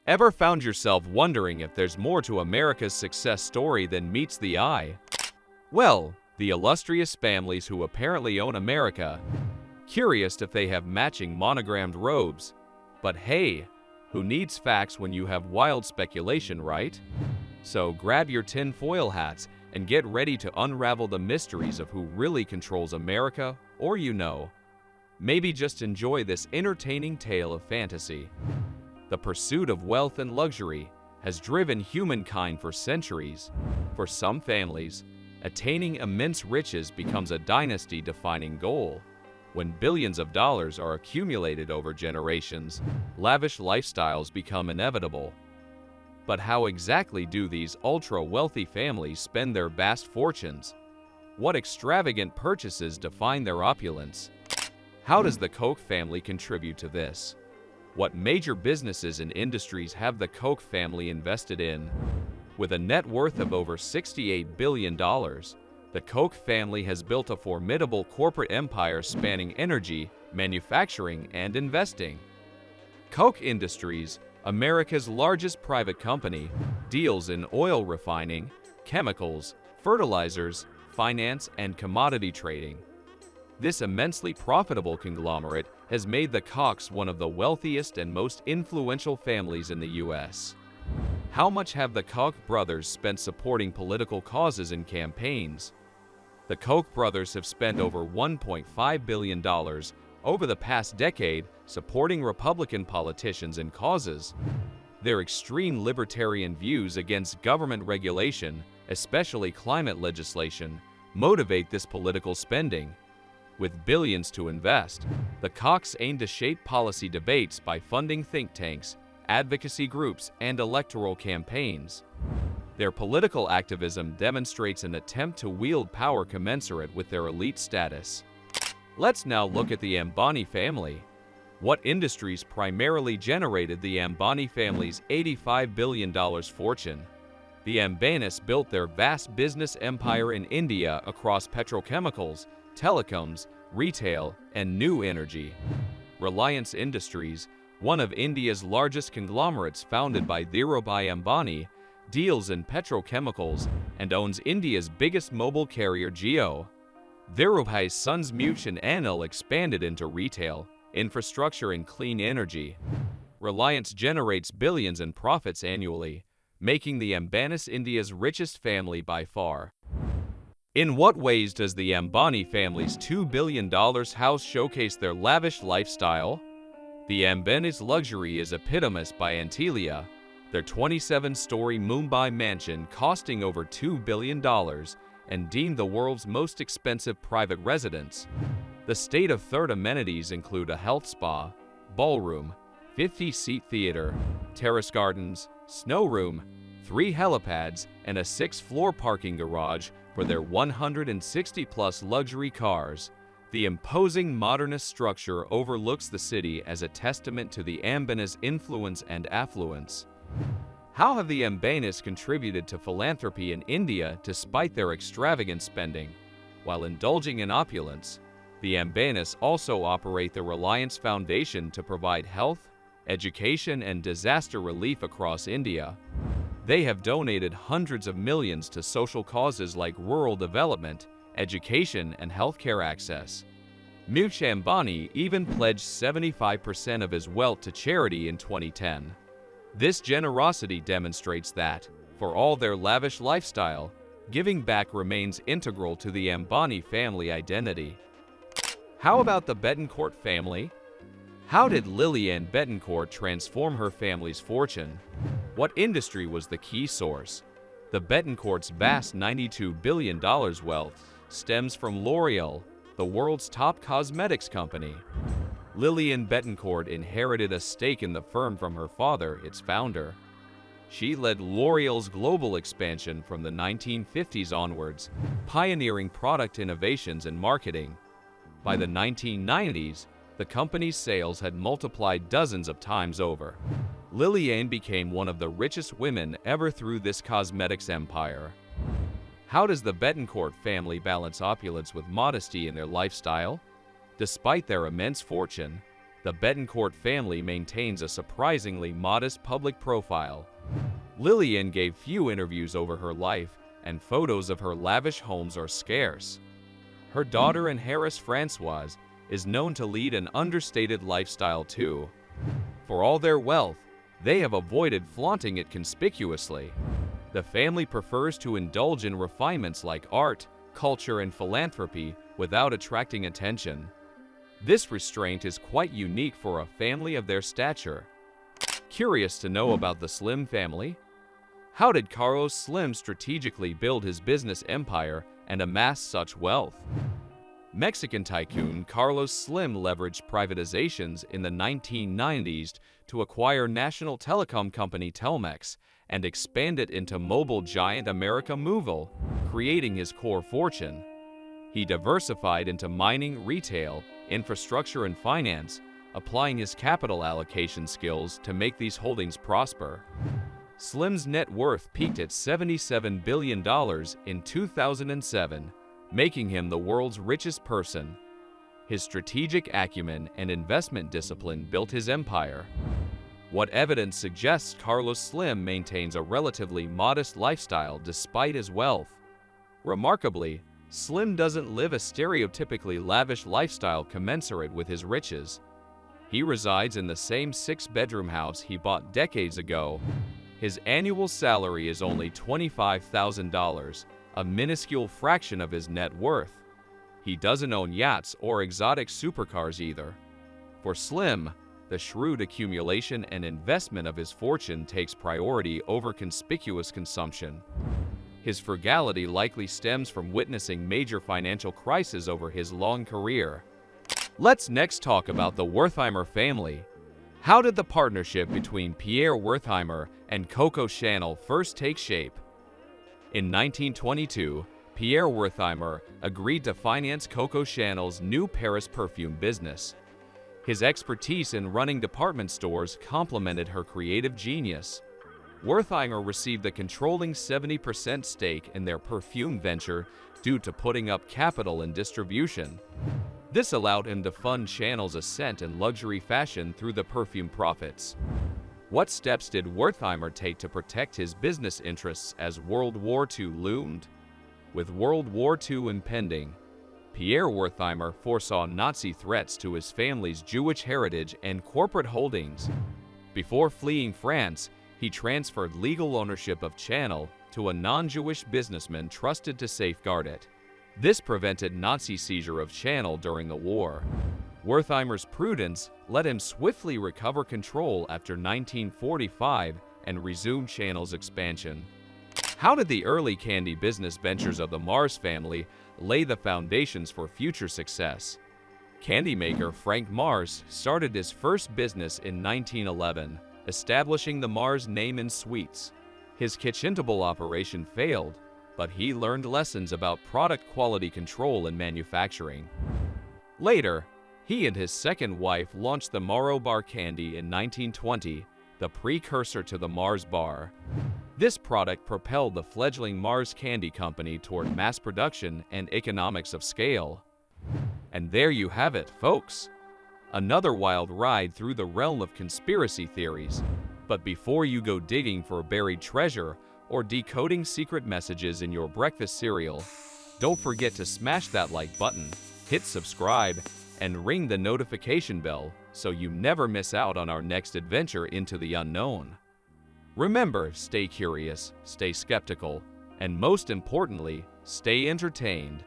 Ever found yourself wondering if there's more to America's success story than meets the eye? Well, the illustrious families who apparently own America. Curious if they have matching monogrammed robes. But hey, who needs facts when you have wild speculation, right? So grab your tinfoil hats and get ready to unravel the mysteries of who really controls America, or maybe just enjoy this entertaining tale of fantasy. The pursuit of wealth and luxury has driven humankind for centuries. For some families, attaining immense riches becomes a dynasty-defining goal. When billions of dollars are accumulated over generations, lavish lifestyles become inevitable. But how exactly do these ultra-wealthy families spend their vast fortunes? What extravagant purchases define their opulence? How does the Koch family contribute to this? What major businesses and industries have the Koch family invested in? With a net worth of over $68 billion, the Koch family has built a formidable corporate empire spanning energy, manufacturing, and investing. Koch Industries, America's largest private company, deals in oil refining, chemicals, fertilizers, finance, and commodity trading. This immensely profitable conglomerate has made the Kochs one of the wealthiest and most influential families in the U.S. How much have the Koch brothers spent supporting political causes and campaigns? The Koch brothers have spent over $1.5 billion over the past decade supporting Republican politicians and causes. Their extreme libertarian views against government regulation, especially climate legislation, motivate this political spending. With billions to invest, the Kochs aim to shape policy debates by funding think tanks, advocacy groups, and electoral campaigns. Their political activism demonstrates an attempt to wield power commensurate with their elite status. Let's now look at the Ambani family. What industries primarily generated the Ambani family's $85 billion fortune? The Ambanis built their vast business empire in India across petrochemicals, telecoms, retail, and new energy. Reliance Industries, one of India's largest conglomerates founded by Dhirubhai Ambani, deals in petrochemicals and owns India's biggest mobile carrier Jio. Dhirubhai's sons Mukesh and Anil expanded into retail, infrastructure, and clean energy. Reliance generates billions in profits annually, making the Ambanis India's richest family by far. In what ways does the Ambani family's $2 billion house showcase their lavish lifestyle? The Ambanis' luxury is epitomized by Antilia, their 27-story Mumbai mansion costing over $2 billion and deemed the world's most expensive private residence. The state-of-the-art amenities include a health spa, ballroom, 50-seat theater, terrace gardens, snow room, 3 helipads, and a 6th-floor parking garage for their 160-plus luxury cars. The imposing modernist structure overlooks the city as a testament to the Ambanis' influence and affluence. How have the Ambanis contributed to philanthropy in India despite their extravagant spending? While indulging in opulence, the Ambanis also operate the Reliance Foundation to provide health, education, and disaster relief across India. They have donated hundreds of millions to social causes like rural development, education, and healthcare access. Mukesh Ambani even pledged 75% of his wealth to charity in 2010. This generosity demonstrates that, for all their lavish lifestyle, giving back remains integral to the Ambani family identity. How about the Bettencourt family? How did Lillian Bettencourt transform her family's fortune? What industry was the key source? The Bettencourt's vast $92 billion wealth stems from L'Oreal, the world's top cosmetics company. Lillian Bettencourt inherited a stake in the firm from her father, its founder. She led L'Oreal's global expansion from the 1950s onwards, pioneering product innovations and marketing. By the 1990s, the company's sales had multiplied dozens of times over. Lillian became one of the richest women ever through this cosmetics empire. How does the Bettencourt family balance opulence with modesty in their lifestyle? Despite their immense fortune, the Betancourt family maintains a surprisingly modest public profile. Lillian gave few interviews over her life, and photos of her lavish homes are scarce. Her daughter and heiress Françoise is known to lead an understated lifestyle too. For all their wealth, they have avoided flaunting it conspicuously. The family prefers to indulge in refinements like art, culture, and philanthropy without attracting attention. This restraint is quite unique for a family of their stature. Curious to know about the Slim family? How did Carlos Slim strategically build his business empire and amass such wealth? Mexican tycoon Carlos Slim leveraged privatizations in the 1990s to acquire national telecom company Telmex and expand it into mobile giant América Móvil, creating his core fortune. He diversified into mining, retail, infrastructure, and finance, applying his capital allocation skills to make these holdings prosper. Slim's net worth peaked at $77 billion in 2007, making him the world's richest person. His strategic acumen and investment discipline built his empire. What evidence suggests Carlos Slim maintains a relatively modest lifestyle despite his wealth? Remarkably, Slim doesn't live a stereotypically lavish lifestyle commensurate with his riches. He resides in the same 6-bedroom house he bought decades ago. His annual salary is only $25,000, a minuscule fraction of his net worth. He doesn't own yachts or exotic supercars either. For Slim, the shrewd accumulation and investment of his fortune takes priority over conspicuous consumption. His frugality likely stems from witnessing major financial crises over his long career. Let's next talk about the Wertheimer family. How did the partnership between Pierre Wertheimer and Coco Chanel first take shape? In 1922, Pierre Wertheimer agreed to finance Coco Chanel's new Paris perfume business. His expertise in running department stores complemented her creative genius. Wertheimer received a controlling 70% stake in their perfume venture due to putting up capital and distribution. This allowed him to fund Chanel's ascent in luxury fashion through the perfume profits. What steps did Wertheimer take to protect his business interests as World War II loomed? With World War II impending, Pierre Wertheimer foresaw Nazi threats to his family's Jewish heritage and corporate holdings. Before fleeing France, he transferred legal ownership of Chanel to a non-Jewish businessman trusted to safeguard it. This prevented Nazi seizure of Chanel during the war. Wertheimer's prudence let him swiftly recover control after 1945 and resume Chanel's expansion. How did the early candy business ventures of the Mars family lay the foundations for future success? Candy maker Frank Mars started his first business in 1911, establishing the Mars name in sweets. His Kitchentable operation failed, but he learned lessons about product quality control and manufacturing. Later, he and his second wife launched the Maro Bar Candy in 1920, the precursor to the Mars Bar. This product propelled the fledgling Mars Candy Company toward mass production and economics of scale. And there you have it, folks. Another wild ride through the realm of conspiracy theories. But before you go digging for buried treasure or decoding secret messages in your breakfast cereal, don't forget to smash that like button, hit subscribe, and ring the notification bell so you never miss out on our next adventure into the unknown. Remember, stay curious, stay skeptical, and most importantly, stay entertained.